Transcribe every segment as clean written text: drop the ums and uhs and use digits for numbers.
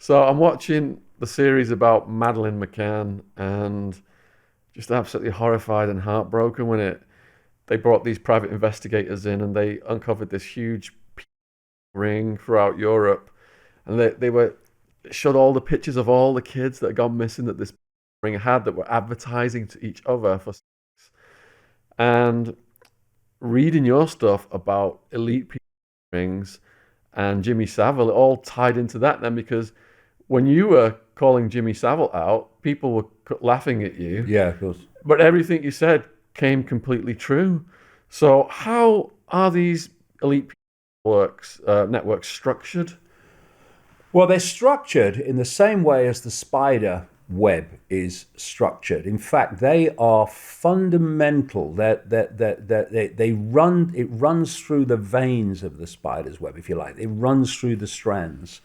So I'm watching the series about Madeleine McCann and just absolutely horrified and heartbroken when it they brought these private investigators in and they uncovered this huge ring throughout Europe and they were showed all the pictures of all the kids that had gone missing that this ring had that were advertising to each other for sex. And reading your stuff about elite people rings and Jimmy Savile, it all tied into that then because when you were calling Jimmy Savile out, people were laughing at you, Yeah, of course. but everything you said came completely true. So how are these elite networks structured? Well, they're structured in the same way as the spider web is structured. In fact, they are fundamental. They run. It runs through the veins of the spider's web, if you like. It runs through the strands.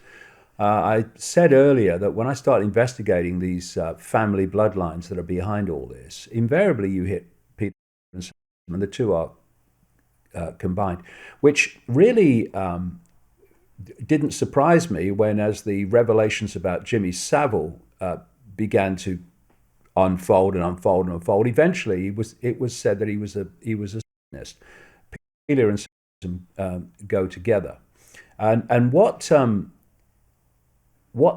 I said earlier that when I start investigating these family bloodlines that are behind all this, invariably you hit Peter and Sam, and the two are combined, which really didn't surprise me when, as the revelations about Jimmy Savile began to unfold and unfold and unfold, eventually it was said that he was a Satanist. Peter and Sam go together, and what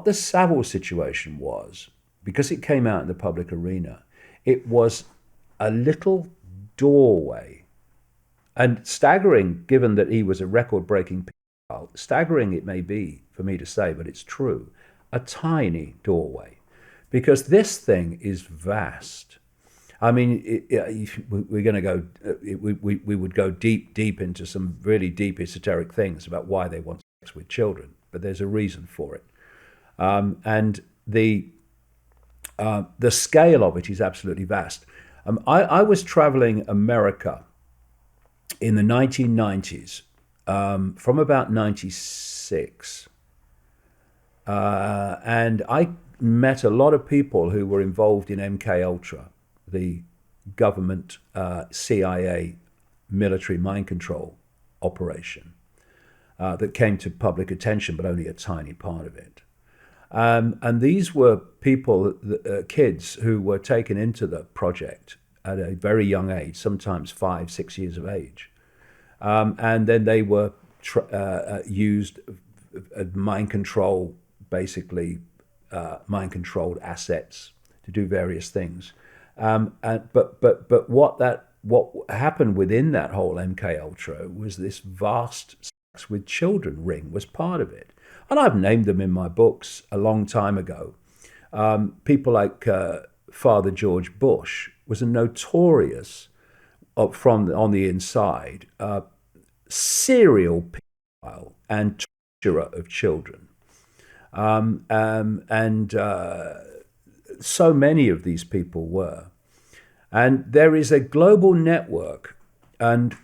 the Savile situation was, because it came out in the public arena, it was a little doorway, and staggering, given that he was a record-breaking pedophile, staggering it may be for me to say, but it's true, a tiny doorway, because this thing is vast. I mean, we're going to go. We would go deep into some really deep esoteric things about why they want sex with children, but there's a reason for it. And the scale of it is absolutely vast. I was traveling America in the 1990s, from about 96, and I met a lot of people who were involved in MK Ultra, the government CIA military mind control operation that came to public attention, but only a tiny part of it. And these were people, kids, who were taken into the project at a very young age, sometimes 5, 6 years of age. And then they were used mind control, basically mind controlled assets to do various things. But what happened within that whole MK Ultra was this vast sex with children ring was part of it. And I've named them in my books a long time ago. People like Father George Bush was a notorious, on the inside, serial pedophile and torturer of children. And so many of these people were. And there is a global network. And,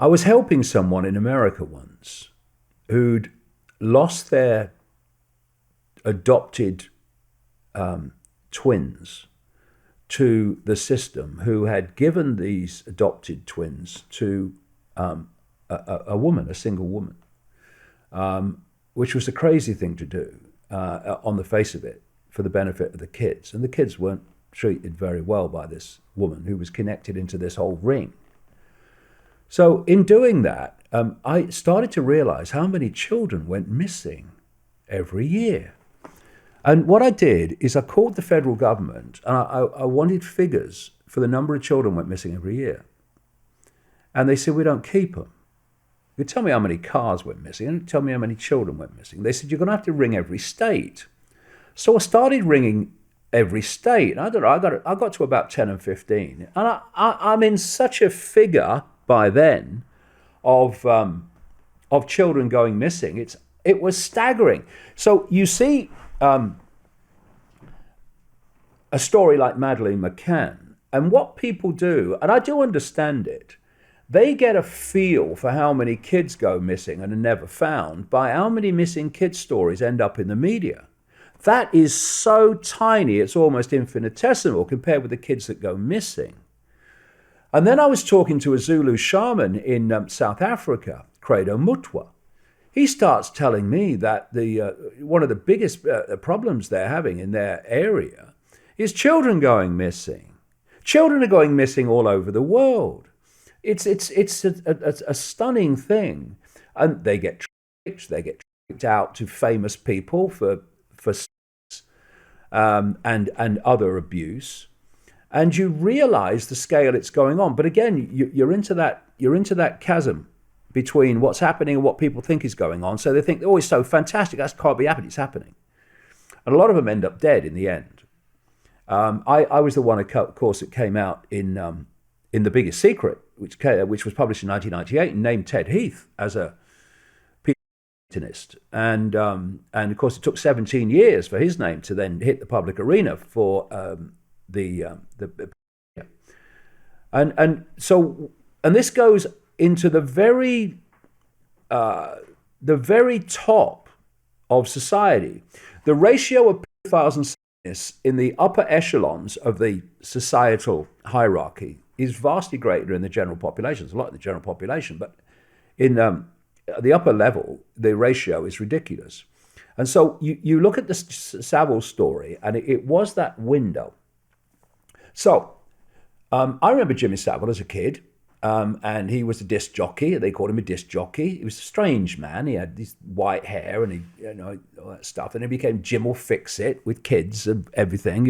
I was helping someone in America once who'd lost their adopted twins to the system, who had given these adopted twins to a woman, a single woman, which was a crazy thing to do on the face of it for the benefit of the kids. And the kids weren't treated very well by this woman who was connected into this whole ring. So in doing that, I started to realize how many children went missing every year. And what I did is I called the federal government and I wanted figures for the number of children went missing every year. And they said, we don't keep them. You tell me how many cars went missing and tell me how many children went missing. They said, you're going to have to ring every state. So I started ringing every state. I don't know, I got to about 10 and 15. And I'm in such a figure by then of children going missing. It was staggering. So you see a story like Madeleine McCann, and what people do, and I do understand it, they get a feel for how many kids go missing and are never found by how many missing kids stories end up in the media. That is so tiny, it's almost infinitesimal compared with the kids that go missing. And then I was talking to a Zulu shaman in South Africa, Credo Mutwa. he starts telling me that one of the biggest problems they're having in their area is children going missing. Children are going missing all over the world. It's a stunning thing, and they get tricked out to famous people for and other abuse, and you realise the scale it's going on. But again, you're into that chasm between what's happening and what people think is going on. So they think, oh, it's so fantastic, that can't be happening, it's happening. And a lot of them end up dead in the end. I was the one, of course, that came out in The Biggest Secret, which was published in 1998, and named Ted Heath as a pianist. And of course, it took 17 years for his name to then hit the public arena for and this goes into the very top of society. The ratio of pedophiles and sadness in the upper echelons of the societal hierarchy is vastly greater in the general population. There's a lot in the general population, but in the upper level, the ratio is ridiculous. And so you look at the Savile story, and it was that window. So I remember Jimmy Savile as a kid, and he was a disc jockey. They called him a disc jockey. He was a strange man. He had this white hair and all that stuff. And he became Jim will fix it with kids and everything,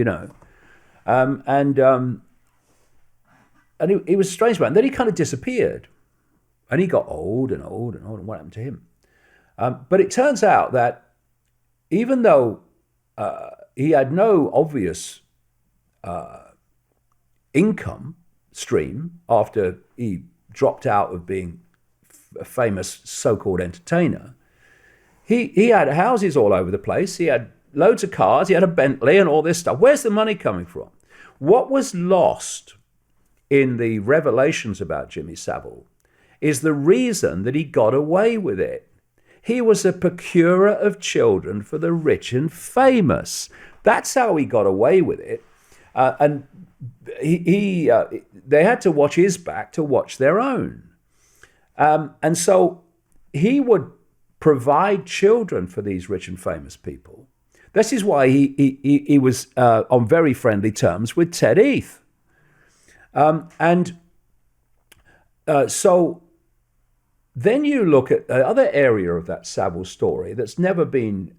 And he was a strange man. Then he kind of disappeared, and he got old and old and old. And what happened to him? But it turns out that even though he had no obvious income stream after he dropped out of being a famous so-called entertainer, he had houses all over the place. He had loads of cars. He had a Bentley and all this stuff. Where's the money coming from? What was lost in the revelations about Jimmy Savile is the reason that he got away with it. He was a procurer of children for the rich and famous. That's how he got away with it. And they had to watch his back to watch their own. And so he would provide children for these rich and famous people. This is why he was on very friendly terms with Ted Heath. So then you look at the other area of that Savile story that's never been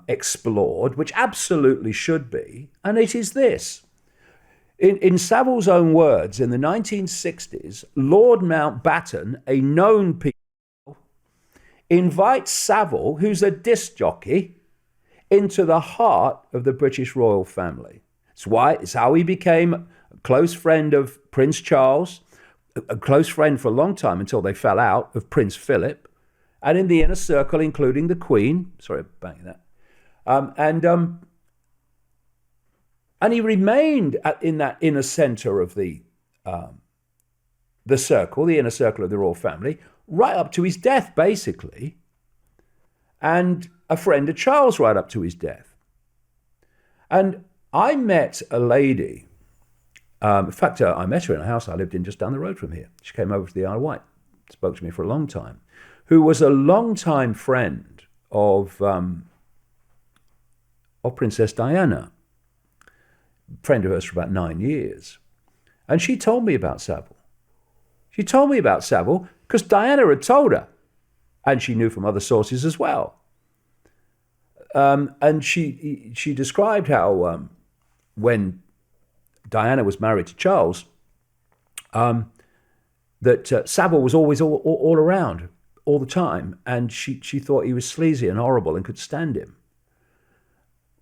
explored, which absolutely should be, and it is this. In Savile's own words, in the 1960s, Lord Mountbatten, a known people, invites Savile, who's a disc jockey, into the heart of the British royal family. It's how he became a close friend of Prince Charles, a close friend for a long time until they fell out, of Prince Philip, and in the inner circle, including the Queen. Sorry, banging that. And he remained in that inner centre of the circle, the inner circle of the royal family, right up to his death, basically, and a friend of Charles right up to his death. And I met a lady. In fact, I met her in a house I lived in just down the road from here. She came over to the Isle of Wight, spoke to me for a long time, who was a long-time friend of Princess Diana, friend of hers for about 9 years. And she told me about Savile. She told me about Savile because Diana had told her, and she knew from other sources as well. And she described how when Diana was married to Charles, that Savile was always all around all the time, and she thought he was sleazy and horrible and could stand him.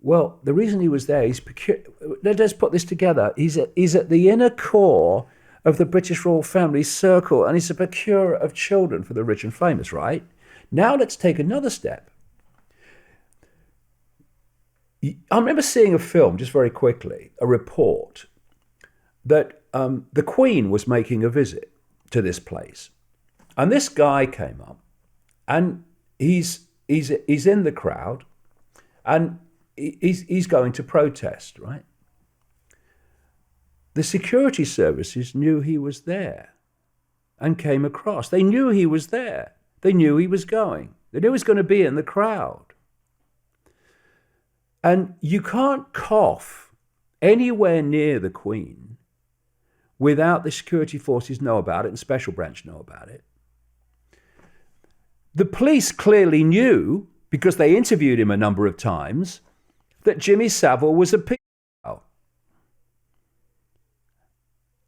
Well, the reason he was there, let's put this together. He's at the inner core of the British royal family circle, and he's a procurer of children for the rich and famous, right? Now let's take another step. I remember seeing a film, just very quickly, a report, that the Queen was making a visit to this place. And this guy came up, and he's in the crowd, and he's going to protest, right? The security services knew he was there and came across. They knew he was there. They knew he was going. They knew he was going to be in the crowd. And you can't cough anywhere near the Queen without the security forces know about it and special branch know about it. The police clearly knew, because they interviewed him a number of times, that Jimmy Savile was a pedophile.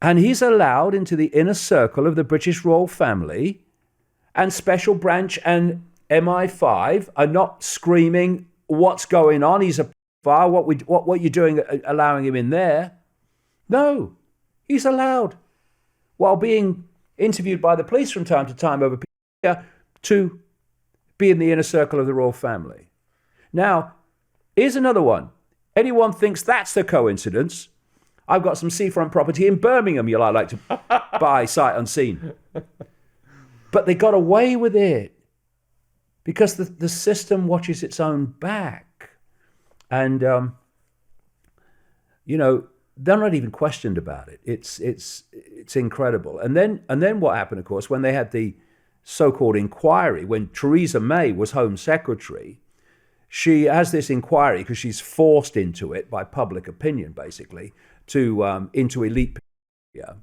And he's allowed into the inner circle of the British royal family, and special branch and MI5 are not screaming, what's going on? He's a pedophile. What are you doing allowing him in there? No, he's allowed, while being interviewed by the police from time to time over pedophilia, to be in the inner circle of the royal family. Now, here's another one. Anyone thinks that's a coincidence? I've got some seafront property in Birmingham you'll like to buy sight unseen. But they got away with it because the system watches its own back. And, they're not even questioned about it. It's incredible. And then what happened, of course, when they had the so-called inquiry, when Theresa May was Home Secretary, she has this inquiry because she's forced into it by public opinion, basically, into elite media.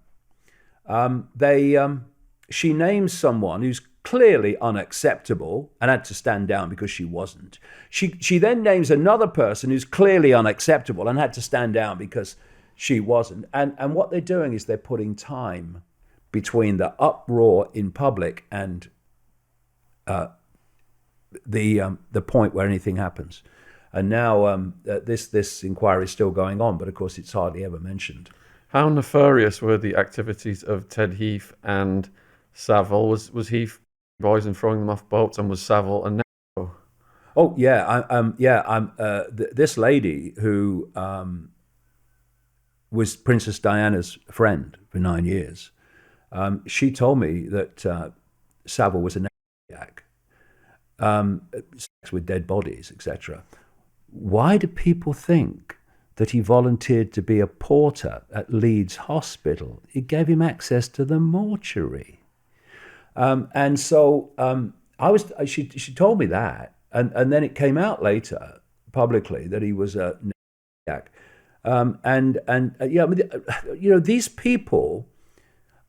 She names someone who's clearly unacceptable and had to stand down because she wasn't. She then names another person who's clearly unacceptable and had to stand down because she wasn't. And what they're doing is they're putting time between the uproar in public and the point where anything happens. And now this inquiry is still going on, but of course it's hardly ever mentioned. How nefarious were the activities of Ted Heath and Savile? Was Heath boys and throwing them off boats, and was Savile a narco? Oh yeah, this lady who was Princess Diana's friend for 9 years. She told me that Savile was a maniac, sex with dead bodies, etc. Why do people think that he volunteered to be a porter at Leeds Hospital? It gave him access to the mortuary. And so she told me that. And then it came out later publicly that he was a maniac. These people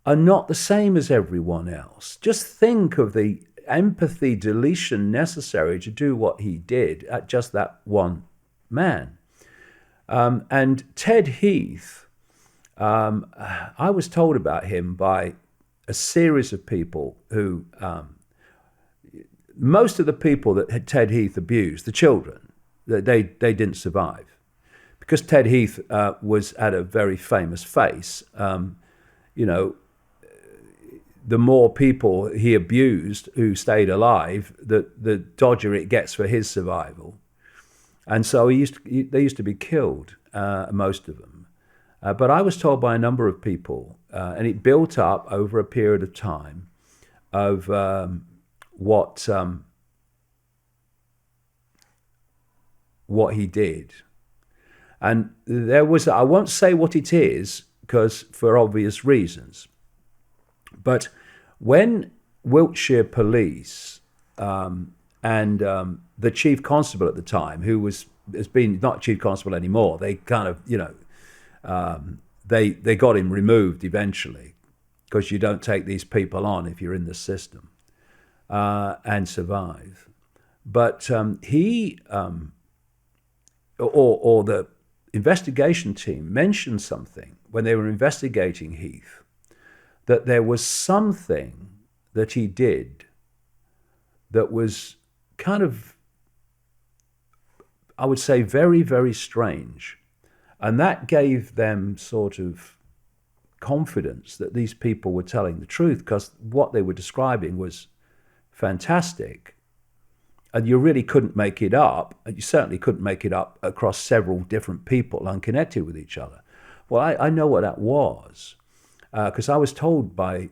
are not the same as everyone else. Just think of the empathy deletion necessary to do what he did at just that one man. And Ted Heath, I was told about him by a series of people who, most of the people that Ted Heath abused, the children, they didn't survive. Because Ted Heath had a very famous face, the more people he abused who stayed alive, the dodgier it gets for his survival. And so they used to be killed, most of them. But I was told by a number of people, and it built up over a period of time, of what he did. And there was, I won't say what it is, because for obvious reasons, but when Wiltshire Police and the chief constable at the time, who has been not chief constable anymore, they kind of, they got him removed eventually, because you don't take these people on if you're in the system and survive. But he or the investigation team mentioned something when they were investigating Heath, that there was something that he did that was kind of, I would say, very, very strange. And that gave them sort of confidence that these people were telling the truth, because what they were describing was fantastic. And you really couldn't make it up. And you certainly couldn't make it up across several different people unconnected with each other. Well, I know what that was, because I was told by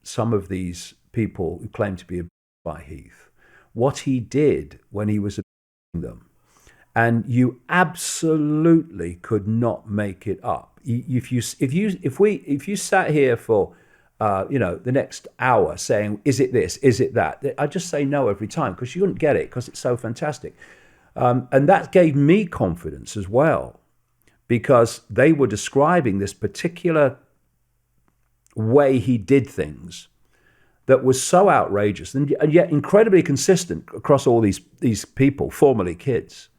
some of these people who claimed to be abused by Heath what he did when he was abusing them. And you absolutely could not make it up. If you sat here for the next hour saying, is it this, is it that? I just say no every time because you wouldn't get it because it's so fantastic. And that gave me confidence as well, because they were describing this particular way he did things that was so outrageous and yet incredibly consistent across all these people, formerly kids,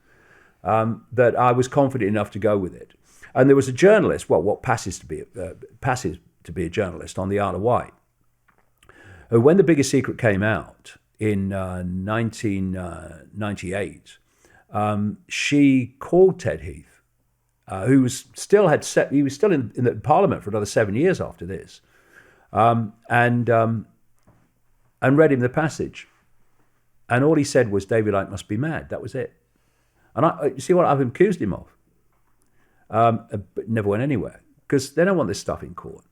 that I was confident enough to go with it. And there was a journalist, well, what passes to be a journalist on the Isle of Wight, who, when The Biggest Secret came out in 1998, she called Ted Heath, who was still in the Parliament for another 7 years after this, and read him the passage. And all he said was, David Icke must be mad. That was it. And you see what I've accused him of? But never went anywhere because they don't want this stuff in court.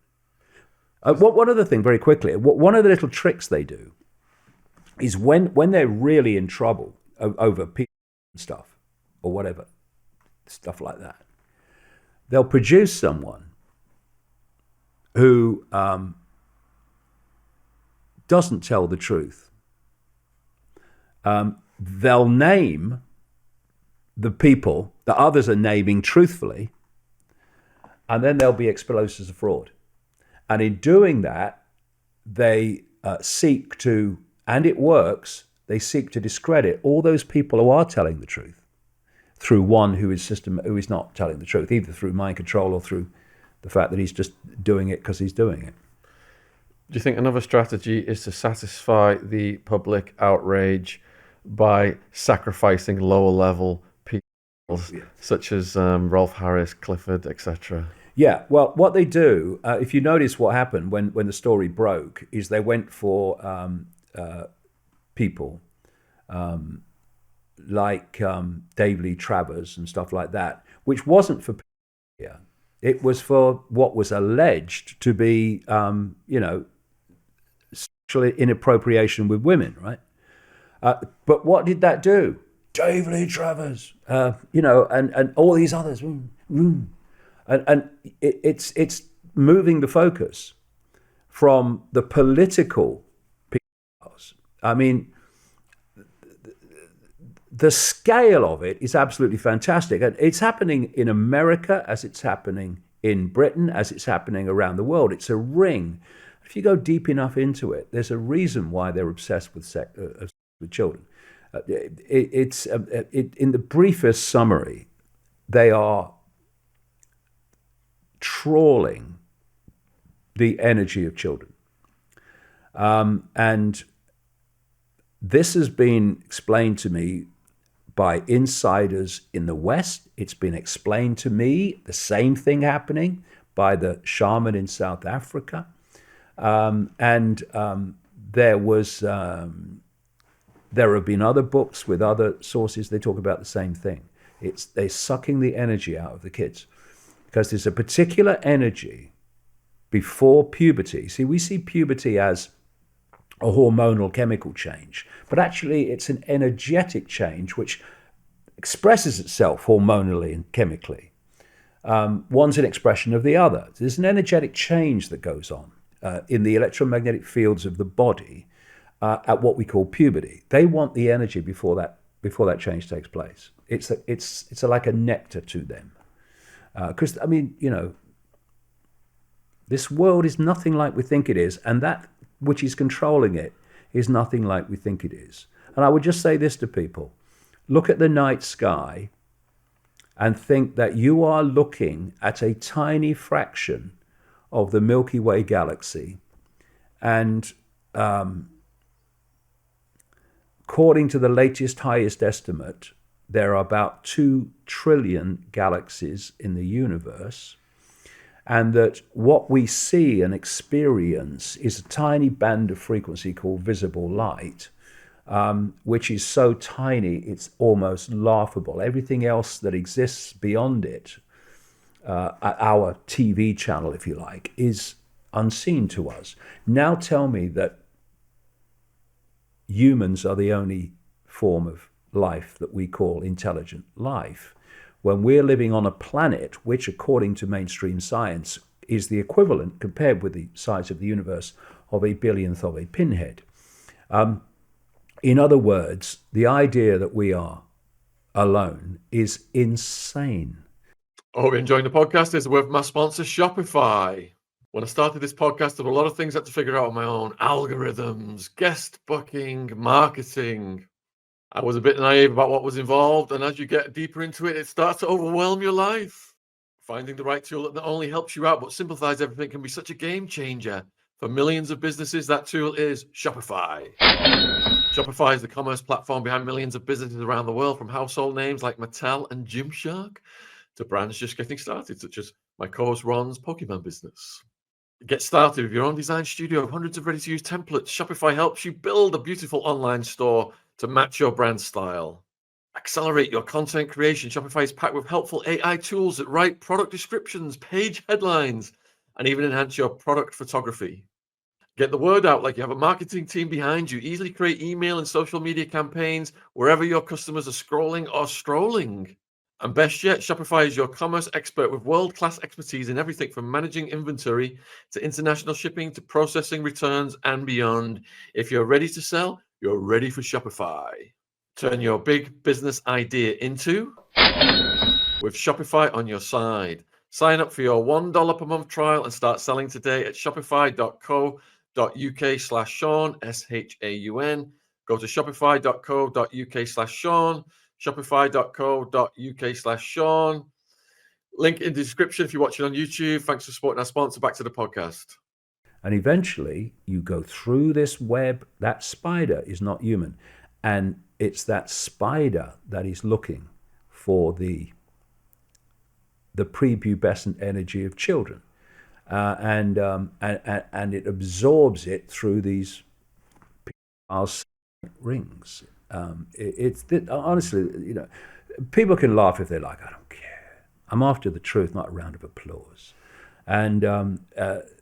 One other thing, very quickly, one of the little tricks they do is when they're really in trouble over people and stuff or whatever, stuff like that, they'll produce someone who doesn't tell the truth. They'll name the people that others are naming truthfully, and then they'll be exposed as a fraud. And in doing that, they seek to, and it works, they seek to discredit all those people who are telling the truth through one who is not telling the truth, either through mind control or through the fact that he's just doing it because he's doing it. Do you think another strategy is to satisfy the public outrage by sacrificing lower level people, such as Rolf Harris, Clifford, etc.? Yeah, well, what they do, if you notice what happened when the story broke, is they went for people like Dave Lee Travers and stuff like that, which wasn't for pedophilia. It was for what was alleged to be, sexual inappropriation with women, right? But what did that do? Dave Lee Travers, and all these others. And it's moving the focus from the political pedophiles. I mean, the scale of it is absolutely fantastic. And it's happening in America as it's happening in Britain, as it's happening around the world. It's a ring. If you go deep enough into it, there's a reason why they're obsessed with children. In the briefest summary, they are trawling the energy of children. And this has been explained to me by insiders in the West. It's been explained to me, the same thing happening, by the shaman in South Africa. There have been other books with other sources. They talk about the same thing. They're sucking the energy out of the kids because there's a particular energy before puberty. See, we see puberty as a hormonal chemical change, but actually it's an energetic change which expresses itself hormonally and chemically. One's an expression of the other. There's an energetic change that goes on in the electromagnetic fields of the body at what we call puberty. They want the energy before that change takes place. It's like a nectar to them. Because, this world is nothing like we think it is, and that which is controlling it is nothing like we think it is. And I would just say this to people. Look at the night sky and think that you are looking at a tiny fraction of the Milky Way galaxy. And according to the latest, highest estimate, there are about 2 trillion galaxies in the universe, and that what we see and experience is a tiny band of frequency called visible light, which is so tiny it's almost laughable. Everything else that exists beyond it, our TV channel, if you like, is unseen to us. Now tell me that humans are the only form of life that we call intelligent life, when we're living on a planet which, according to mainstream science, is the equivalent, compared with the size of the universe, of a billionth of a pinhead. In other words, the idea that we are alone is insane. I hope you're enjoying the podcast. It's a word from my sponsor, Shopify. When I started this podcast, there were a lot of things I had to figure out on my own. Algorithms, guest booking, marketing. I was a bit naive about what was involved, and as you get deeper into it, it starts to overwhelm your life. Finding the right tool that not only helps you out, but simplifies everything can be such a game changer. For millions of businesses, that tool is Shopify. Shopify is the commerce platform behind millions of businesses around the world, from household names like Mattel and Gymshark to brands just getting started, such as my co-host Ron's Pokemon business. Get started with your own design studio of hundreds of ready-to-use templates. Shopify helps you build a beautiful online store to match your brand style. Accelerate your content creation. Shopify is packed with helpful AI tools that write product descriptions, page headlines, and even enhance your product photography. Get the word out like you have a marketing team behind you. Easily create email and social media campaigns wherever your customers are scrolling or strolling. And best yet, Shopify is your commerce expert with world-class expertise in everything from managing inventory to international shipping to processing returns and beyond. If you're ready to sell, you're ready for Shopify. Turn your big business idea into with Shopify on your side. Sign up for your $1 per month trial and start selling today at shopify.co.uk/Shaun, SHAUN. Go to shopify.co.uk/Shaun, shopify.co.uk/Shaun. Link in the description if you're watching on YouTube. Thanks for supporting our sponsor. Back to the podcast. And eventually you go through this web. That spider is not human. And it's that spider that is looking for the prepubescent energy of children. And it absorbs it through these rings. Honestly, people can laugh if they like. I don't care. I'm after the truth, not a round of applause. And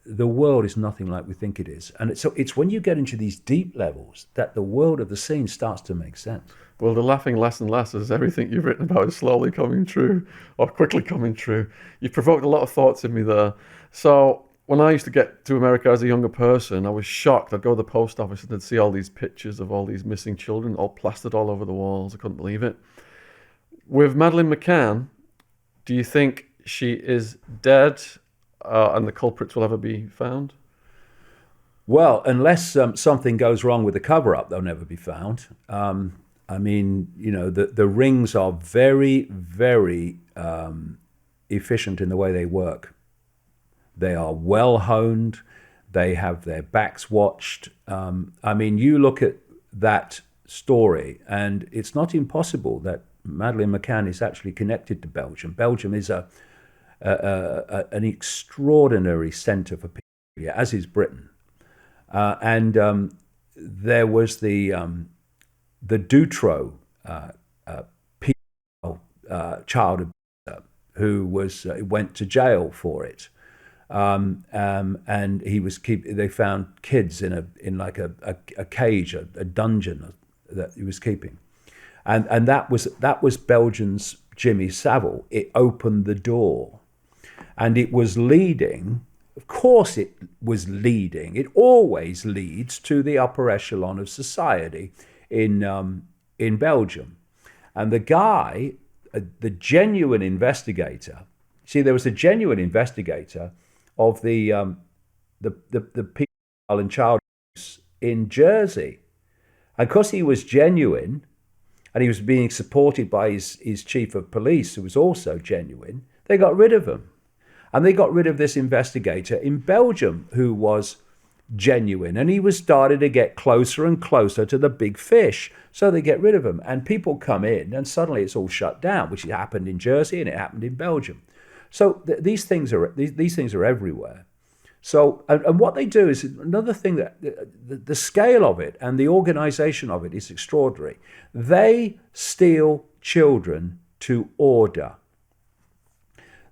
the world is nothing like we think it is. And it's when you get into these deep levels that the world of the scene starts to make sense. Well, they're laughing less and less as everything you've written about is slowly coming true or quickly coming true. You've provoked a lot of thoughts in me there. So when I used to get to America as a younger person, I was shocked. I'd go to the post office and I'd see all these pictures of all these missing children, all plastered all over the walls. I couldn't believe it. With Madeleine McCann, do you think she is dead and the culprits will ever be found? Well, unless something goes wrong with the cover-up, they'll never be found. I mean, the rings are very, very efficient in the way they work. They are well honed. They have their backs watched. I mean, you look at that story, and it's not impossible that Madeleine McCann is actually connected to Belgium. Belgium is an extraordinary centre for pedophilia, as is Britain. And there was the Dutroux child abuser who went to jail for it, and he was They found kids in like a cage, a dungeon that he was keeping, and that was Belgium's Jimmy Savile. It opened the door, and it was leading. Of course, it was leading. It always leads to the upper echelon of society in Belgium. And the guy, the genuine investigator. See, there was a genuine investigator of the people and child abuse in Jersey, and because he was genuine, and he was being supported by his chief of police, who was also genuine, they got rid of him. And they got rid of this investigator in Belgium who was genuine. And he was starting to get closer and closer to the big fish. So they get rid of him. And people come in and suddenly it's all shut down, which happened in Jersey and it happened in Belgium. So these things are everywhere. So, and what they do is another thing, that the scale of it and the organization of it is extraordinary. They steal children to order.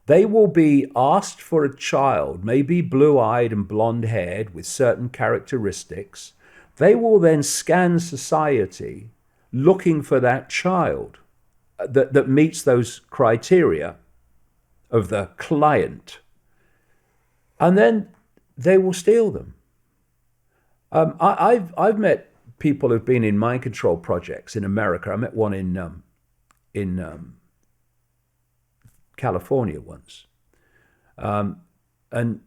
They will be asked for a child, maybe blue-eyed and blonde-haired with certain characteristics. They will then scan society looking for that child that meets those criteria of the client. and then they will steal them. I've met people who've been in mind control projects in America. I met one in California once, and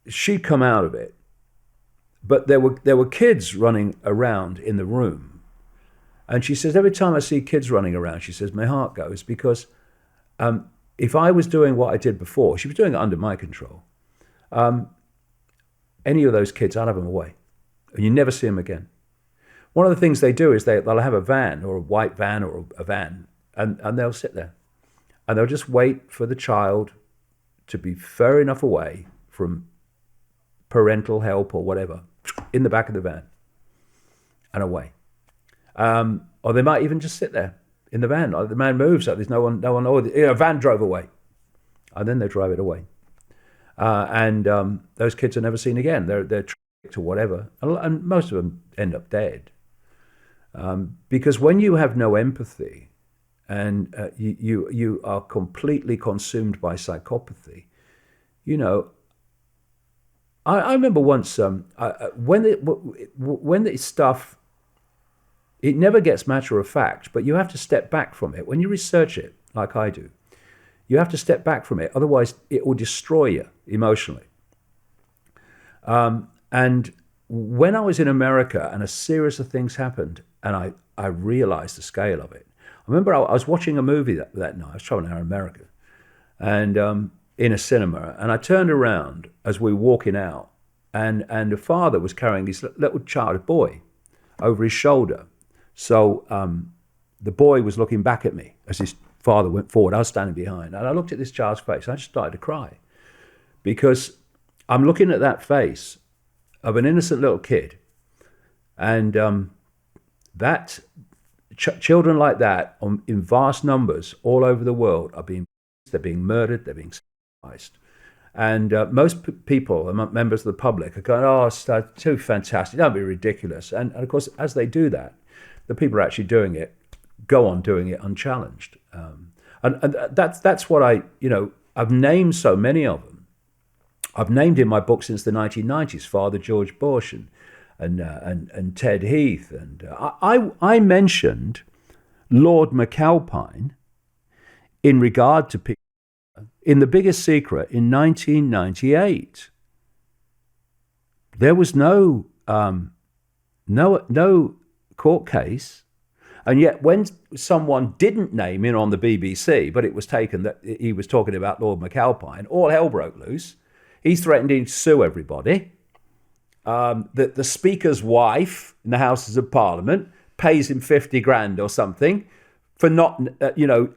she'd come out of it, but there were kids running around in the room, and she says every time I see kids running around, she says my heart goes, because if I was doing what I did before, she was doing it under my control. Any of those kids, I'd have them away, and you never see them again. One of the things they do is they'll have a van, or a white van, or a van, and they'll sit there, and they'll just wait for the child to be far enough away from parental help or whatever, in the back of the van, and away. Or they might even just sit there in the van. The man moves, so there's no one. Or a van drove away, and then they drive it away. And those kids are never seen again. They're tricked or whatever, and most of them end up dead. Because when you have no empathy, and you are completely consumed by psychopathy, you know. I remember once when the stuff, it never gets matter of fact, but you have to step back from it. When you research it, like I do, you have to step back from it. Otherwise, it will destroy you emotionally. And when I was in America and a series of things happened, and I realized the scale of it. I remember I was watching a movie that night. I was traveling around America, and in a cinema, and I turned around as we were walking out, and the father was carrying this little child boy over his shoulder. So the boy was looking back at me as his father went forward. I was standing behind, and I looked at this child's face. And I just started to cry, because I'm looking at that face of an innocent little kid, and children like that in vast numbers all over the world they're being murdered, they're being sacrificed. And most people, members of the public, are going, "Oh, it's too fantastic, don't be ridiculous." And of course, as they do that, the people who are actually doing it go on doing it unchallenged. And that's what I've named so many of them. I've named in my book since the 1990s, Father George Bush and Ted Heath. And I mentioned Lord McAlpine in regard to people in The Biggest Secret in 1998. There was no court case, and yet when someone didn't name in on the BBC, but it was taken that he was talking about Lord McAlpine, all hell broke loose. He threatened to sue everybody. The Speaker's wife in the Houses of Parliament pays him 50 grand or something for not,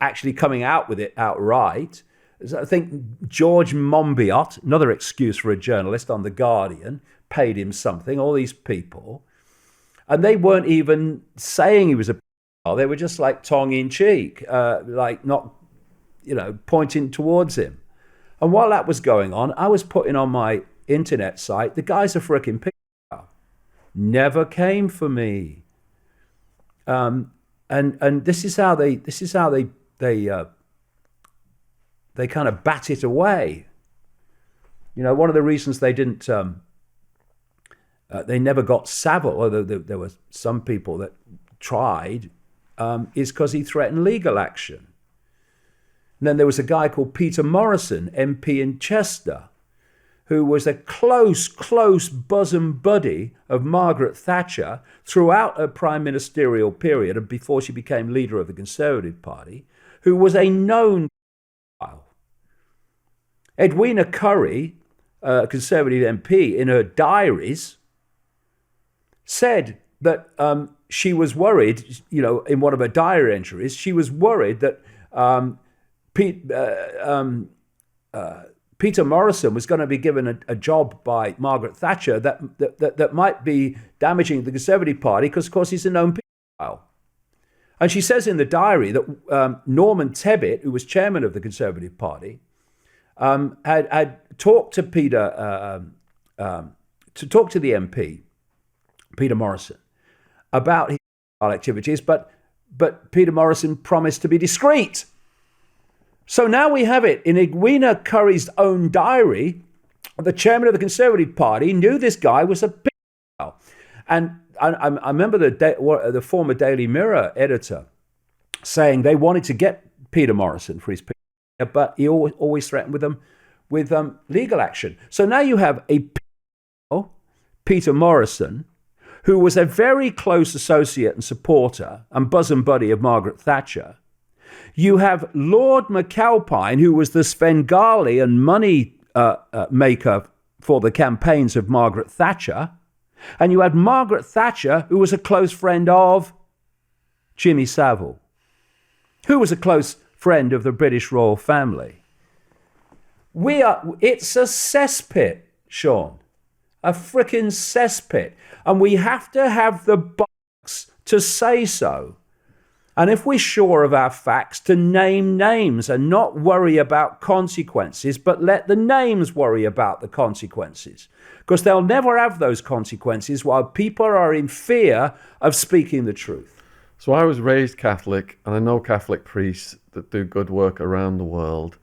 actually coming out with it outright. I think George Monbiot, another excuse for a journalist on The Guardian, paid him something, all these people. And they weren't even saying he was a pedophile. They were just like tongue-in-cheek, like not, pointing towards him. And while that was going on, I was putting on my internet site, the guy's a frickin' pedophile. Never came for me. And this is how they kind of bat it away. One of the reasons they didn't, they never got Savile, although there were some people that tried, is because he threatened legal action. And then there was a guy called Peter Morrison, MP in Chester, who was a close bosom buddy of Margaret Thatcher throughout her prime ministerial period and before she became leader of the Conservative Party, who was a known pedophile. Edwina Currie, a Conservative MP, in her diaries, said that she was worried, in one of her diary entries, she was worried that Peter Morrison was going to be given a job by Margaret Thatcher that might be damaging the Conservative Party because, of course, he's a known pedophile. And she says in the diary that Norman Tebbit, who was chairman of the Conservative Party, had talked to Peter, to talk to the MP, Peter Morrison, about his activities, but Peter Morrison promised to be discreet. So now we have it in Edwina Currie's own diary the chairman of the Conservative Party knew this guy was a pedophile. And I remember the former Daily Mirror editor saying they wanted to get Peter Morrison for his pedophile, but he always threatened with legal action. So now you have a pedophile, Peter Morrison, who was a very close associate and supporter and bosom buddy of Margaret Thatcher. You have Lord McAlpine, who was the Svengali and money maker for the campaigns of Margaret Thatcher. And you had Margaret Thatcher, who was a close friend of Jimmy Savile, who was a close friend of the British royal family. It's a cesspit, Shaun. A frickin' cesspit. And we have to have the bollocks to say so. And if we're sure of our facts, to name names and not worry about consequences, but let the names worry about the consequences. Because they'll never have those consequences while people are in fear of speaking the truth. So I was raised Catholic, and I know Catholic priests that do good work around the world.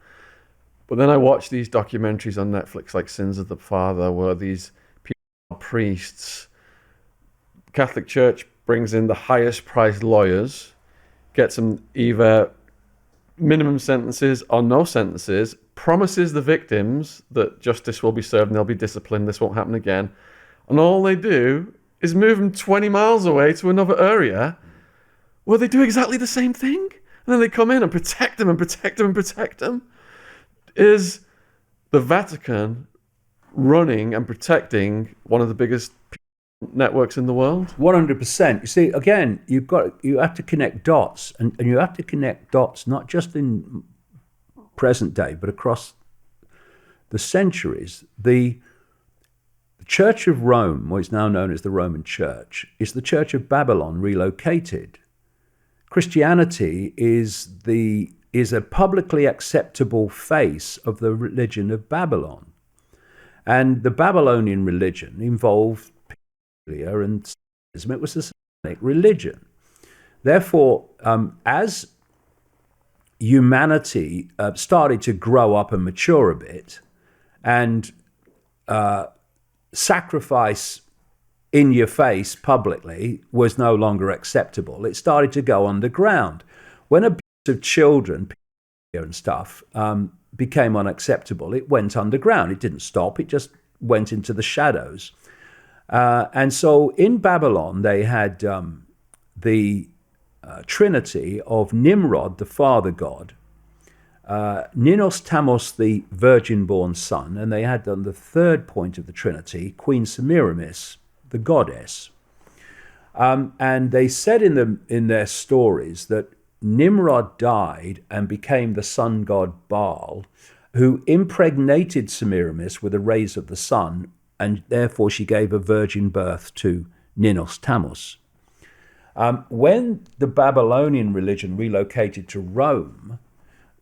But then I watch these documentaries on Netflix like Sins of the Father, where these priests, Catholic Church brings in the highest priced lawyers, gets them either minimum sentences or no sentences, promises the victims that justice will be served and they'll be disciplined, this won't happen again. And all they do is move them 20 miles away to another area where they do exactly the same thing. And then they come in and protect them and protect them and protect them. Is the Vatican running and protecting one of the biggest networks in the world? 100%. You see, again, you have to connect dots, and you have to connect dots not just in present day, but across the centuries. The Church of Rome, what is now known as the Roman Church, is the Church of Babylon relocated. Christianity is a publicly acceptable face of the religion of Babylon. And the Babylonian religion involved pedophilia and sadism. It was a satanic religion. Therefore, as humanity started to grow up and mature a bit, and sacrifice in your face publicly was no longer acceptable, it started to go underground. When abuse of children and stuff became unacceptable, it went underground. It didn't stop, it just went into the shadows. And so in Babylon, they had the trinity of Nimrod, the father god, Ninos Tamos, the virgin-born son, and they had on the third point of the trinity, Queen Semiramis, the goddess. And they said in their stories that Nimrod died and became the sun god Baal, who impregnated Semiramis with the rays of the sun, and therefore she gave a virgin birth to Ninos Tamos. When the Babylonian religion relocated to Rome,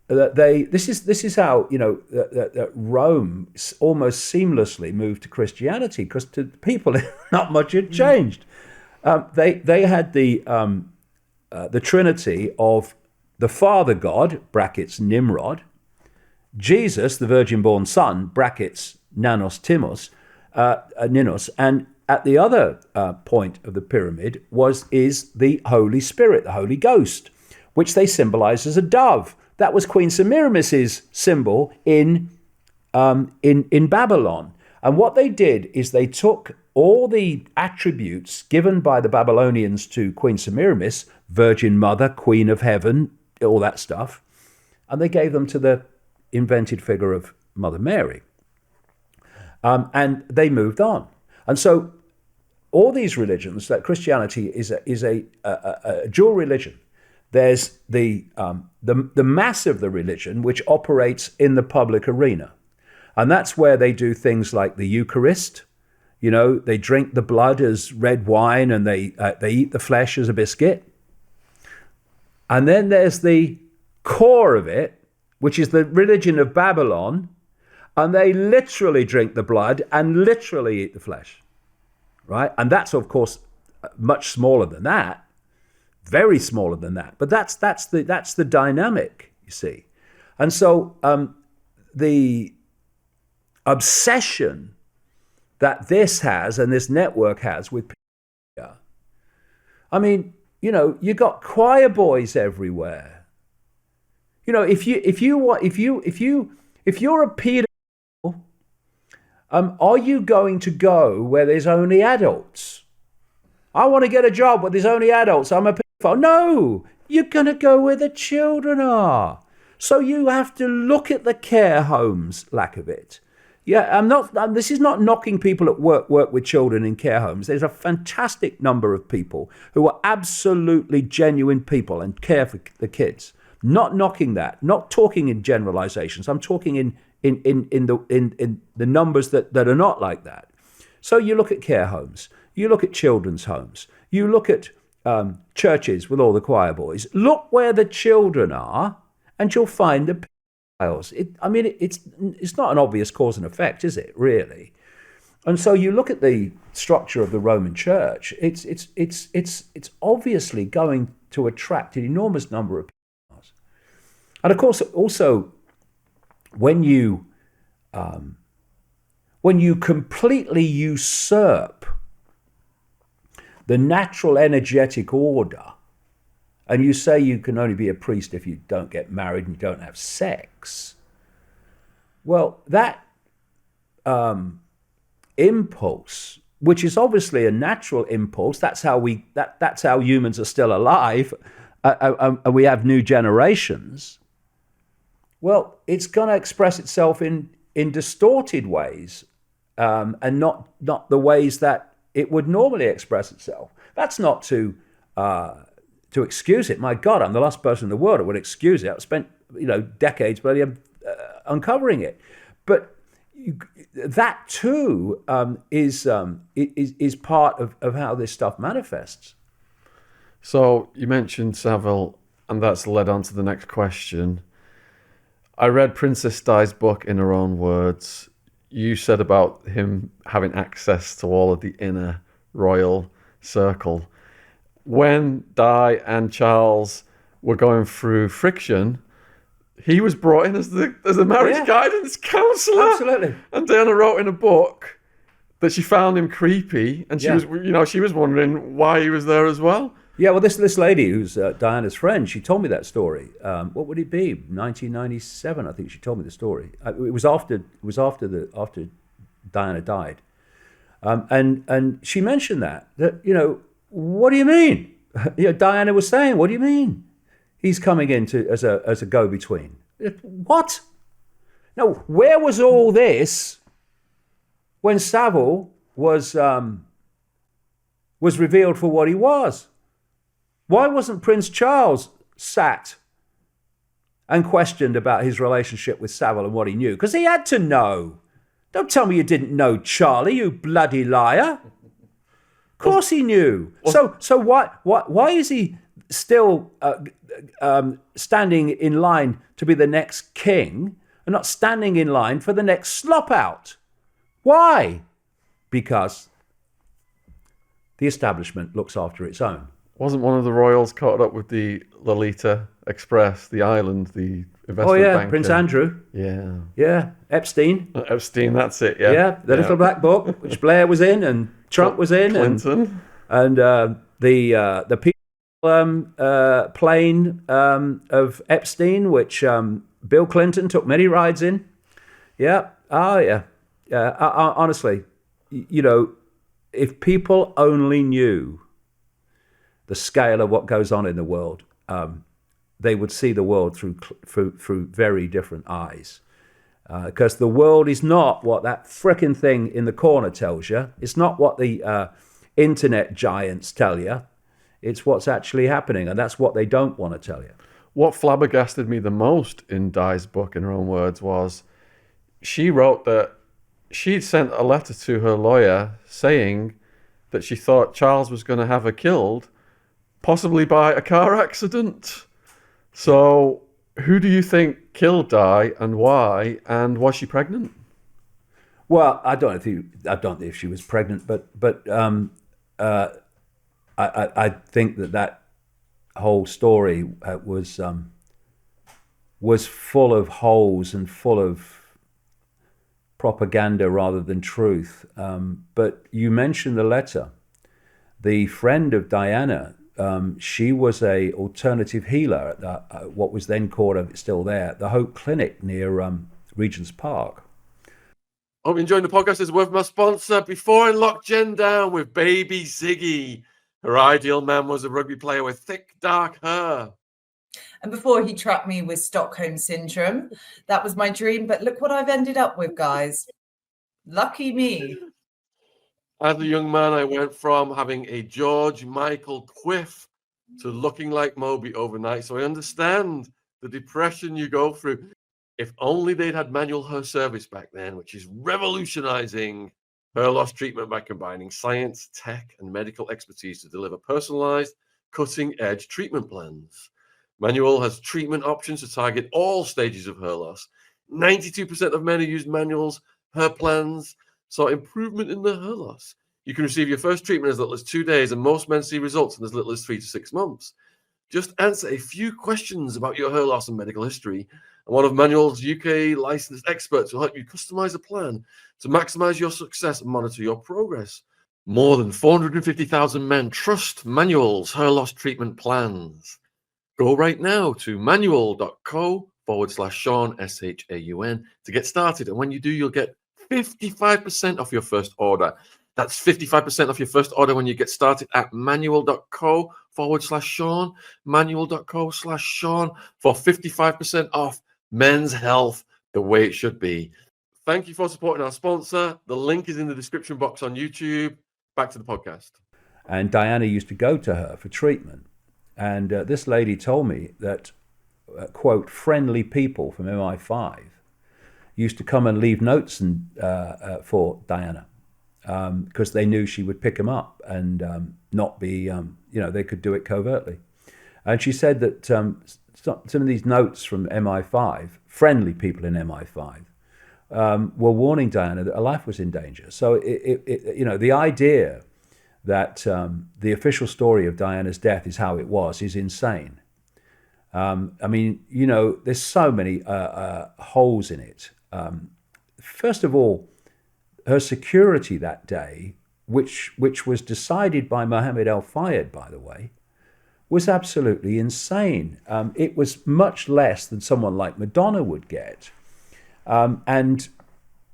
this is how that Rome almost seamlessly moved to Christianity, because to people not much had changed. They had the trinity of the Father God (brackets Nimrod), Jesus, the virgin-born Son (brackets Nanos Timos), Ninos, and at the other point of the pyramid is the Holy Spirit, the Holy Ghost, which they symbolize as a dove. That was Queen Semiramis's symbol in Babylon. And what they did is they took all the attributes given by the Babylonians to Queen Semiramis, Virgin Mother, Queen of Heaven, all that stuff, and they gave them to the invented figure of Mother Mary. And they moved on. And so all these religions, that Christianity is a dual religion. There's the mass of the religion, which operates in the public arena. And that's where they do things like the Eucharist. You know, they drink the blood as red wine, and they eat the flesh as a biscuit. And then there's the core of it, which is the religion of Babylon, and they literally drink the blood and literally eat the flesh, right? And that's, of course, much smaller than that, very smaller than that. But that's the dynamic, you see. And so obsession that this has and this network has with people. I mean, you got choir boys everywhere. If you're a pedophile, are you going to go where there's only adults? I want to get a job where there's only adults. I'm a pedophile. No, you're going to go where the children are. So you have to look at the care homes, lack of it. Yeah, this is not knocking people that work with children in care homes. There's a fantastic number of people who are absolutely genuine people and care for the kids. Not knocking that. Not talking in generalizations. I'm talking in the numbers that are not like that. So you look at care homes. You look at children's homes. You look at churches with all the choir boys. Look where the children are, and you'll find the pedophiles. It's not an obvious cause and effect, is it? Really? And so you look at the structure of the Roman Church. It's obviously going to attract an enormous number of pedophiles. And of course, also when you completely usurp the natural energetic order, and you say you can only be a priest if you don't get married and you don't have sex, well, that impulse, which is obviously a natural impulse, that's how humans are still alive, and we have new generations. Well, it's going to express itself in distorted ways, and not the ways that it would normally express itself. That's not to excuse it. My God, I'm the last person in the world that would excuse it. I've spent decades bloody uncovering it, but that too is part of how this stuff manifests. So you mentioned Savile, and that's led on to the next question. I read Princess Di's book in her own words. You said about him having access to all of the inner royal circle. When Di and Charles were going through friction, he was brought in as a marriage guidance counsellor. Absolutely. And Diana wrote in a book that she found him creepy, and she was wondering why he was there as well. Yeah, well, this lady who's Diana's friend, she told me that story. What would it be? 1997, I think she told me the story. It was after Diana died, and she mentioned that what do you mean? Diana was saying, what do you mean? He's coming in as a go-between. What? No, where was all this when Savile was revealed for what he was? Why wasn't Prince Charles sat and questioned about his relationship with Savile and what he knew? Because he had to know. Don't tell me you didn't know Charlie, you bloody liar. Of course he knew. So why is he still standing in line to be the next king and not standing in line for the next slop out? Why? Because the establishment looks after its own. Wasn't one of the royals caught up with the Lolita Express, the island, the investment banker? Prince Andrew. Yeah, Epstein. Epstein, that's it. Yeah, the little black book, which Blair was in and Trump was in, Clinton, and the people plane of Epstein, which Bill Clinton took many rides in. Yeah. Oh yeah. Honestly, if people only knew the scale of what goes on in the world, they would see the world through very different eyes. Because the world is not what that frickin' thing in the corner tells you. It's not what the internet giants tell you. It's what's actually happening, and that's what they don't want to tell you. What flabbergasted me the most in Di's book, in her own words, was she wrote that she'd sent a letter to her lawyer saying that she thought Charles was going to have her killed, possibly by a car accident. So who do you think killed Di and why? And was she pregnant? Well, I don't know if she was pregnant, but I think that whole story was full of holes and full of propaganda rather than truth. But you mentioned the letter. The friend of Diana, she was a alternative healer at the, what was then called, still there, the Hope Clinic near Regent's Park. Hope you're enjoying the podcast. It's worth my sponsor. Before I locked Jen down with baby Ziggy, her ideal man was a rugby player with thick, dark hair. And before he trapped me with Stockholm Syndrome, that was my dream. But look what I've ended up with, guys. Lucky me. As a young man, I went from having a George Michael quiff to looking like Moby overnight. So I understand the depression you go through. If only they'd had manual hair service back then, which is revolutionizing hair loss treatment by combining science, tech, and medical expertise to deliver personalized, cutting-edge treatment plans. Manual has treatment options to target all stages of hair loss. 92% of men who use manuals hair plans saw improvement in their hair loss. You can receive your first treatment as little as 2 days, and most men see results in as little as 3 to 6 months. Just answer a few questions about your hair loss and medical history, and one of Manual's UK licensed experts will help you customize a plan to maximize your success and monitor your progress. More than 450,000 men trust Manual's hair loss treatment plans. Go right now to manual.co/Shaun, SHAUN, to get started. And when you do, you'll get 55% off your first order. That's 55% off your first order when you get started at manual.co/Shaun, manual.co/Shaun for 55% off men's health the way it should be. Thank you for supporting our sponsor. The link is in the description box on YouTube. Back to the podcast. And Diana used to go to her for treatment. And this lady told me that, quote, friendly people from MI5 used to come and leave notes for Diana because they knew she would pick them up and not be, they could do it covertly. And she said that some of these notes from MI5, friendly people in MI5, were warning Diana that her life was in danger. So, the idea that the official story of Diana's death is how it was is insane. There's so many holes in it. First of all, her security that day, which was decided by Mohammed al-Fayed, by the way, was absolutely insane. It was much less than someone like Madonna would get. And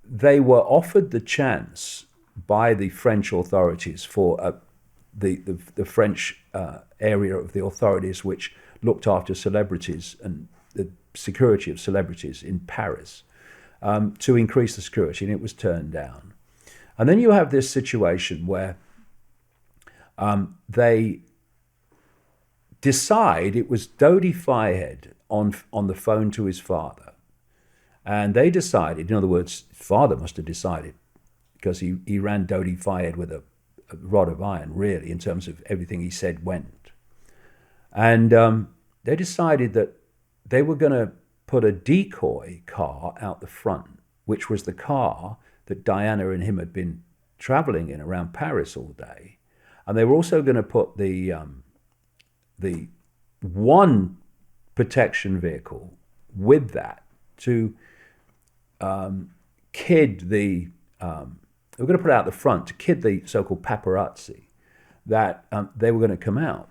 they were offered the chance by the French authorities for the French area of the authorities which looked after celebrities and the security of celebrities in Paris to increase the security, and it was turned down. And then you have this situation where they decide, it was Dodi Fayed on the phone to his father, and they decided, in other words, his father must have decided, because he ran Dodi Fayed with a rod of iron, really, in terms of everything he said went. And they decided that they were going to put a decoy car out the front, which was the car that Diana and him had been traveling in around Paris all day. And they were also going to put the one protection vehicle with that to kid the... we're going to put it out the front to kid the so-called paparazzi that they were going to come out.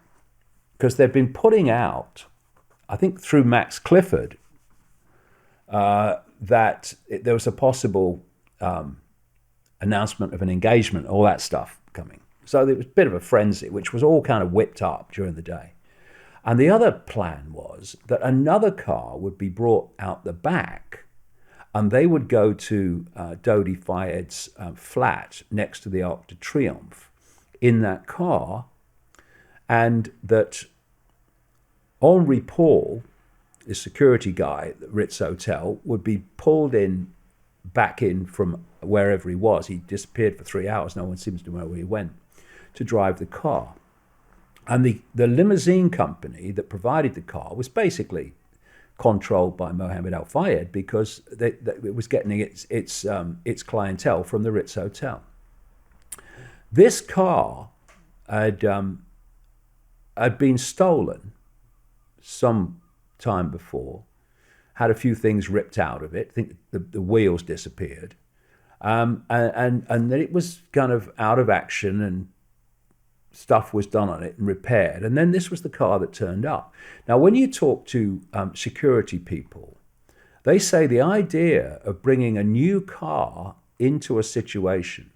Because they've been putting out, I think through Max Clifford, that there was a possible announcement of an engagement, all that stuff coming. So there was a bit of a frenzy, which was all kind of whipped up during the day. And the other plan was that another car would be brought out the back, and they would go to Dodi Fayed's flat next to the Arc de Triomphe in that car, and that Henri Paul, the security guy at the Ritz Hotel, would be pulled back in from wherever he was. He disappeared for 3 hours. No one seems to know where he went, to drive the car. And the limousine company that provided the car was basically controlled by Mohammed al-Fayed, because it was getting its clientele from the Ritz Hotel. This car had been stolen some time before, had a few things ripped out of it. I think the wheels disappeared. And then it was kind of out of action and stuff was done on it and repaired. And then this was the car that turned up. Now, when you talk to security people, they say the idea of bringing a new car into a situation,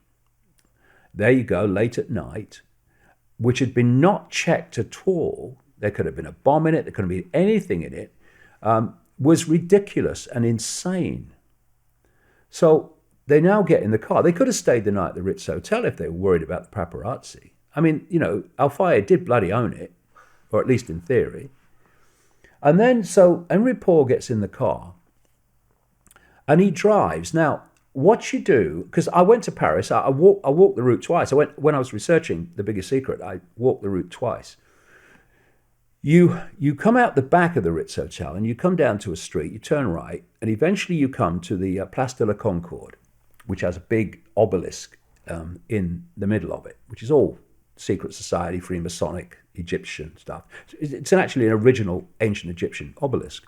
there you go, late at night, which had been not checked at all, there could have been a bomb in it, there could have been anything in it, was ridiculous and insane. So they now get in the car. They could have stayed the night at the Ritz Hotel if they were worried about the paparazzi. I mean, Al-Fayed did bloody own it, or at least in theory. And then, so Henry Paul gets in the car and he drives. Now, what you do, because I went to Paris, I walked the route twice. When I was researching The Biggest Secret, I walked the route twice. You come out the back of the Ritz Hotel and you come down to a street, you turn right, and eventually you come to the Place de la Concorde, which has a big obelisk in the middle of it, which is all secret society, Freemasonic, Egyptian stuff. It's actually an original ancient Egyptian obelisk.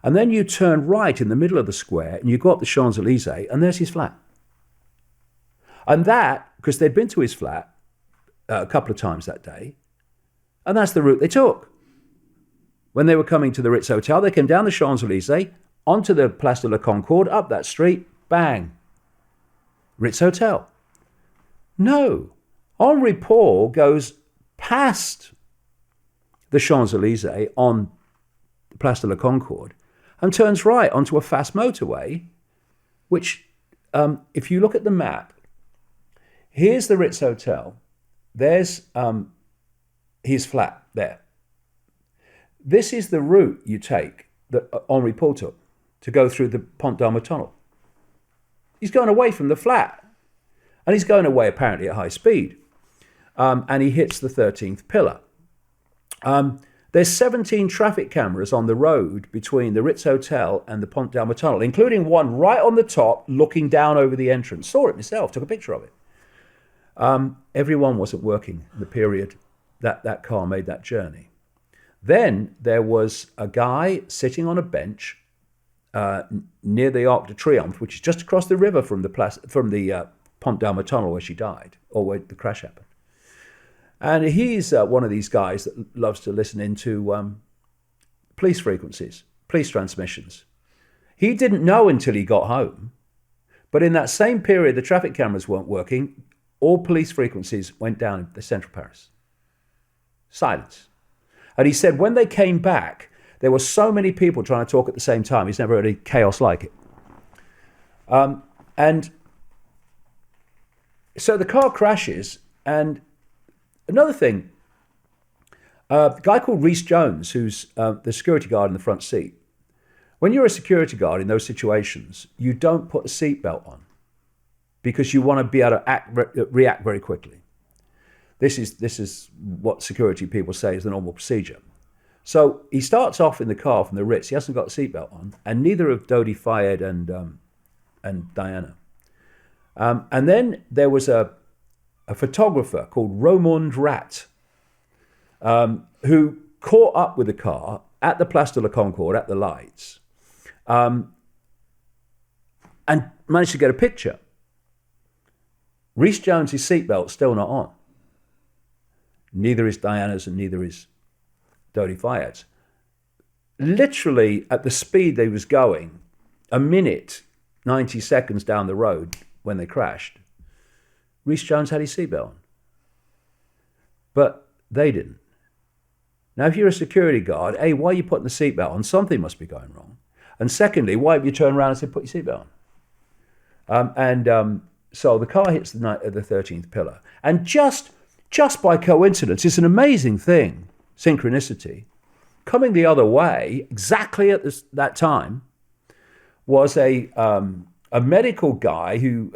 And then you turn right in the middle of the square and you go up the Champs-Élysées and there's his flat. And that, because they'd been to his flat a couple of times that day, and that's the route they took. When they were coming to the Ritz Hotel, they came down the Champs-Élysées, onto the Place de la Concorde, up that street, bang, Ritz Hotel. No. Henri Paul goes past the Champs-Élysées on the Place de la Concorde and turns right onto a fast motorway, which, if you look at the map, here's the Ritz Hotel, there's his flat there. This is the route you take that Henri Paul took to go through the Pont d'Arme tunnel. He's going away from the flat, and he's going away apparently at high speed. And he hits the 13th pillar. There's 17 traffic cameras on the road between the Ritz Hotel and the Pont d'Arme tunnel, including one right on the top looking down over the entrance. Saw it myself, took a picture of it. Everyone wasn't working in the period that car made that journey. Then there was a guy sitting on a bench near the Arc de Triomphe, which is just across the river from the Pont d'Arme tunnel where she died, or where the crash happened. And he's one of these guys that loves to listen into police frequencies, police transmissions. He didn't know until he got home, but in that same period, the traffic cameras weren't working. All police frequencies went down in the central Paris. Silence. And he said when they came back, there were so many people trying to talk at the same time. He's never heard any chaos like it. And so the car crashes. And another thing, a guy called Rhys Jones, who's the security guard in the front seat. When you're a security guard in those situations, you don't put a seatbelt on because you want to be able to react very quickly. This is what security people say is the normal procedure. So he starts off in the car from the Ritz. He hasn't got a seatbelt on, and neither have Dodi Fayed and Diana. And then there was a photographer called Romond Rat, who caught up with the car at the Place de la Concorde at the lights, and managed to get a picture. Rhys Jones' seatbelt's still not on. Neither is Diana's and neither is Dodi Fayed's. Literally at the speed they was going, a minute, 90 seconds down the road when they crashed, Rhys Jones had his seatbelt on. But they didn't. Now, if you're a security guard, A, why are you putting the seatbelt on? Something must be going wrong. And secondly, why have you turned around and said, put your seatbelt on? So the car hits the 13th pillar. And just by coincidence, it's an amazing thing, synchronicity. Coming the other way, exactly at that time, was a medical guy who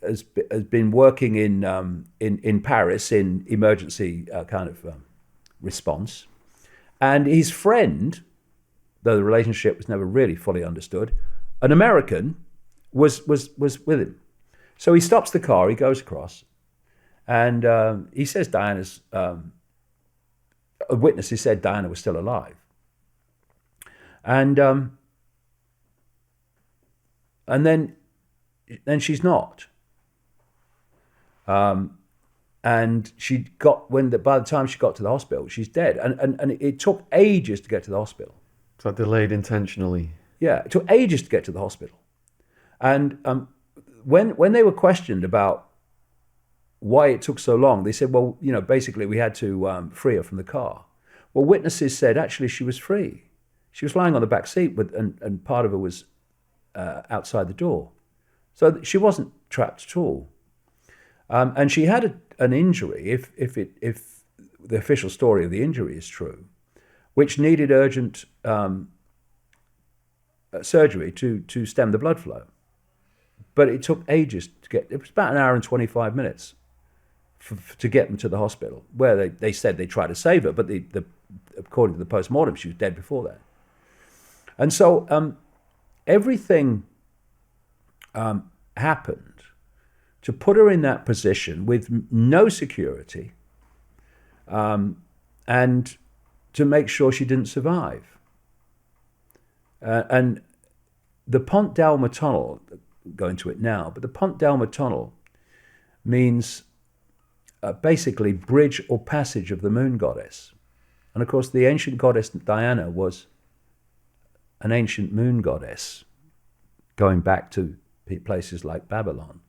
has been working in Paris in emergency response, and his friend, though the relationship was never really fully understood, an American was with him. So he stops the car, he goes across, and he says Diana's. Witnesses said Diana was still alive, and then then she's not. And by the time she got to the hospital, she's dead. And it took ages to get to the hospital. So delayed intentionally. Yeah, it took ages to get to the hospital. And when they were questioned about why it took so long, they said, well, basically we had to free her from the car. Well, witnesses said actually she was free. She was lying on the back seat, and part of her was outside the door. So she wasn't trapped at all. And she had an injury, if the official story of the injury is true, which needed urgent surgery to stem the blood flow. But it took ages to get. It was about an hour and 25 minutes to get them to the hospital, where they said they tried to save her, but according to the post-mortem, she was dead before that. And so everything happened to put her in that position with no security, and to make sure she didn't survive. And the Pont d'Alma Tunnel, go into it now, but the Pont d'Alma Tunnel means basically bridge or passage of the moon goddess. And of course, the ancient goddess Diana was an ancient moon goddess, going back to places like Babylon.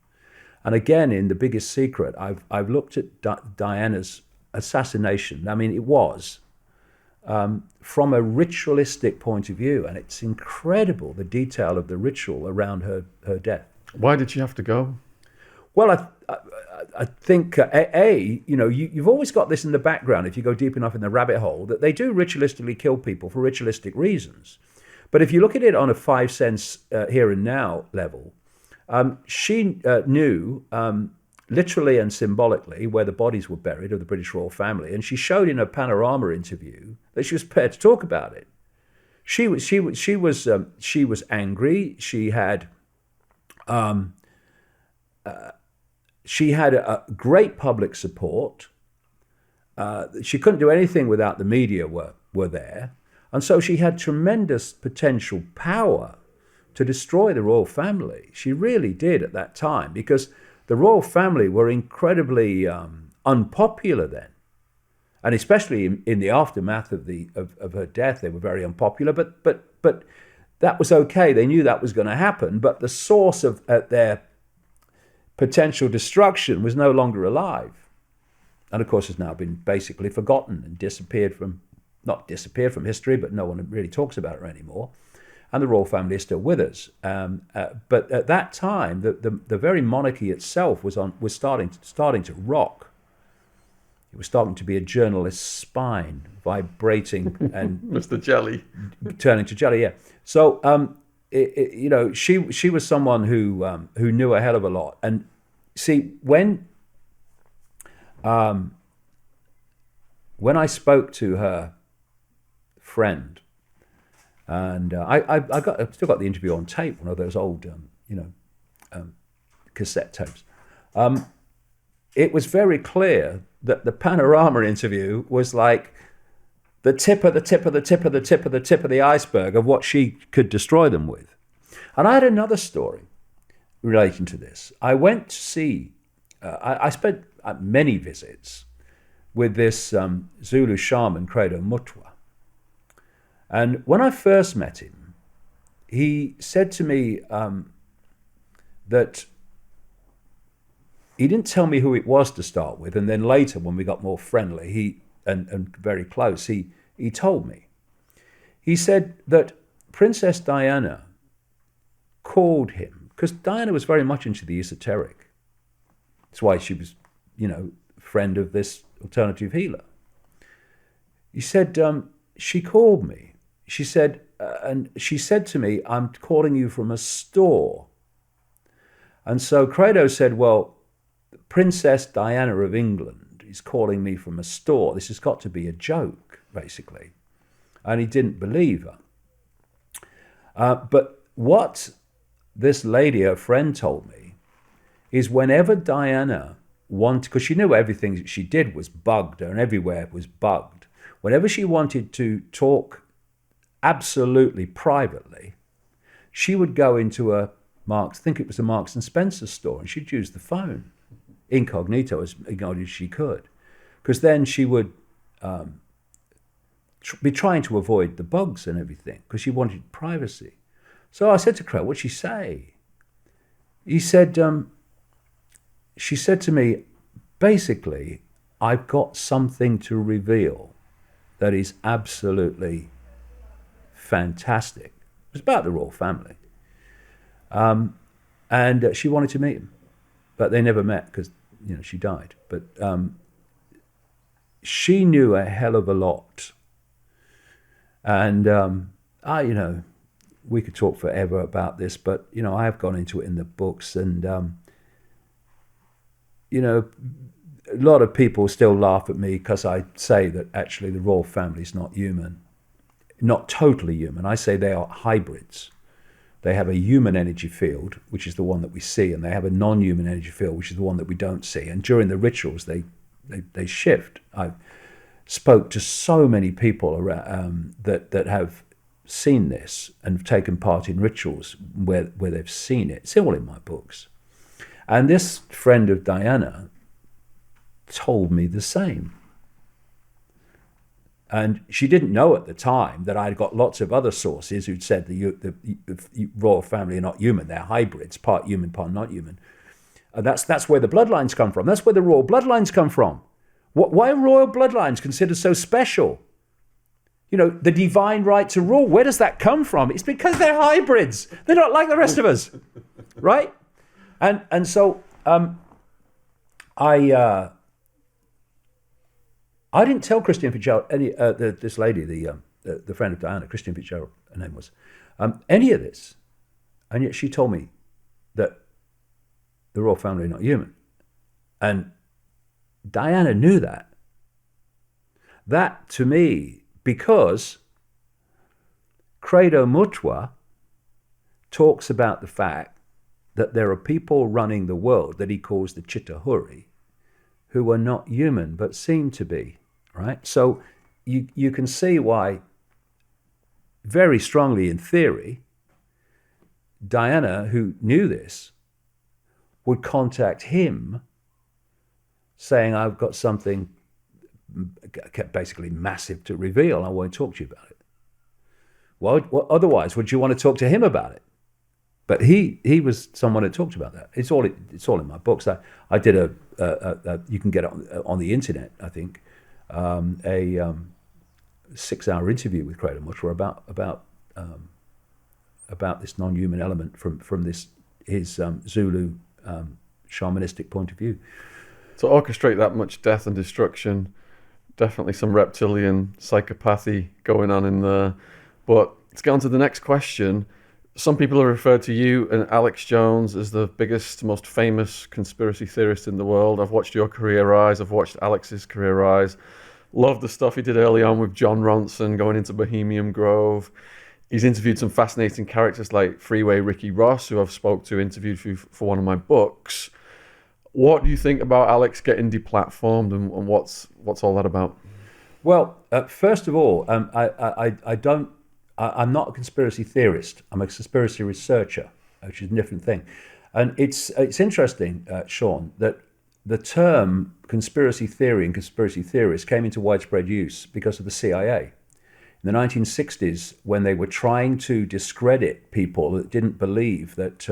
And again, in The Biggest Secret, I've looked at Diana's assassination. I mean, it was from a ritualistic point of view, and it's incredible, the detail of the ritual around her death. Why did she have to go? Well, I think, you've always got this in the background, if you go deep enough in the rabbit hole, that they do ritualistically kill people for ritualistic reasons. But if you look at it on a 5 cents here and now level, she knew literally and symbolically where the bodies were buried of the British royal family, and she showed in a Panorama interview that she was prepared to talk about it. She was angry. She had a great public support. She couldn't do anything without the media were there, and so she had tremendous potential power to destroy the royal family. She really did at that time, because the royal family were incredibly unpopular then, and especially in the aftermath of her death, they were very unpopular. But that was okay. They knew that was going to happen. But the source of their potential destruction was no longer alive, and of course has now been basically forgotten and not disappeared from history, but no one really talks about her anymore. And the royal family is still with us. But at that time, the very monarchy itself was starting to rock. It was starting to be a journalist's spine, vibrating and Mr. Jelly, turning to jelly. Yeah. So she was someone who knew a hell of a lot. And see, when I spoke to her friend. And I've still got the interview on tape, one of those old, cassette tapes. It was very clear that the Panorama interview was like the tip of the tip of the tip of the tip of the tip of the iceberg of what she could destroy them with. And I had another story relating to this. I went to see, I spent many visits with this Zulu shaman, Credo Mutwa. And when I first met him, he said to me that he didn't tell me who it was to start with, and then later, when we got more friendly and very close, he told me. He said that Princess Diana called him, because Diana was very much into the esoteric. That's why she was, friend of this alternative healer. He said, she called me. She said, and she said to me, I'm calling you from a store. And so Credo said, well, Princess Diana of England is calling me from a store. This has got to be a joke, basically. And he didn't believe her. But what this lady, her friend, told me is whenever Diana wanted, because she knew everything that she did was bugged and everywhere was bugged. Whenever she wanted to talk absolutely privately, she would go into a Marks, I think it was a Marks and Spencer store, and she'd use the phone incognito as she could, because then she would be trying to avoid the bugs and everything because she wanted privacy. So I said to Craig, "What'd she say?" He said, she said to me, basically, "I've got something to reveal that is absolutely fantastic." It was about the royal family. And she wanted to meet him, but they never met because, she died. But she knew a hell of a lot. And we could talk forever about this, but, I have gone into it in the books. And, a lot of people still laugh at me because I say that actually the royal family is not human, not totally human. I say they are hybrids. They have a human energy field, which is the one that we see, and they have a non-human energy field, which is the one that we don't see. And during the rituals, they shift. I spoke to so many people around, that have seen this and have taken part in rituals where they've seen it. It's all in my books. And this friend of Diana told me the same. And she didn't know at the time that I'd got lots of other sources who'd said the royal family are not human. They're hybrids, part human, part not human. And that's where the bloodlines come from. That's where the royal bloodlines come from. Why are royal bloodlines considered so special? The divine right to rule, where does that come from? It's because they're hybrids. They're not like the rest of us, right? And so I didn't tell Christian Fitzgerald, this lady, the friend of Diana, Christian Fitzgerald, her name was, any of this. And yet she told me that the royal family are not human. And Diana knew that. That, to me, because Credo Mutwa talks about the fact that there are people running the world that he calls the Chittahuri, who are not human but seem to be, right? So you can see why, very strongly in theory, Diana, who knew this, would contact him saying, "I've got something basically massive to reveal. I want to talk to you about it." Well, otherwise, would you want to talk to him about it? But he was someone who talked about that. It's all in my books. I did you can get it on the internet, I think, a 6-hour interview with Credo Mutwa about this non-human element from his Zulu shamanistic point of view. To orchestrate that much death and destruction, definitely some reptilian psychopathy going on in there. But let's get on to the next question. Some people have referred to you and Alex Jones as the biggest, most famous conspiracy theorist in the world. I've watched your career rise. I've watched Alex's career rise. Love the stuff he did early on with John Ronson going into Bohemian Grove. He's interviewed some fascinating characters like Freeway Ricky Ross, who I've interviewed for one of my books. What do you think about Alex getting deplatformed, and what's all that about? Well, first of all, I'm not a conspiracy theorist. I'm a conspiracy researcher, which is a different thing. And it's interesting, Shaun, that the term conspiracy theory and conspiracy theorist came into widespread use because of the CIA. In the 1960s, when they were trying to discredit people that didn't believe that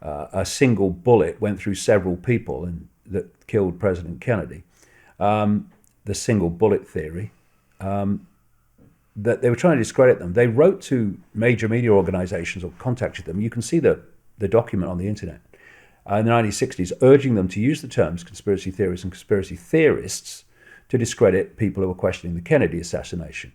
a single bullet went through several people and that killed President Kennedy, the single bullet theory, that they were trying to discredit them. They wrote to major media organizations or contacted them. You can see the document on the internet in the 1960s, urging them to use the terms conspiracy theorists and conspiracy theorists to discredit people who were questioning the Kennedy assassination.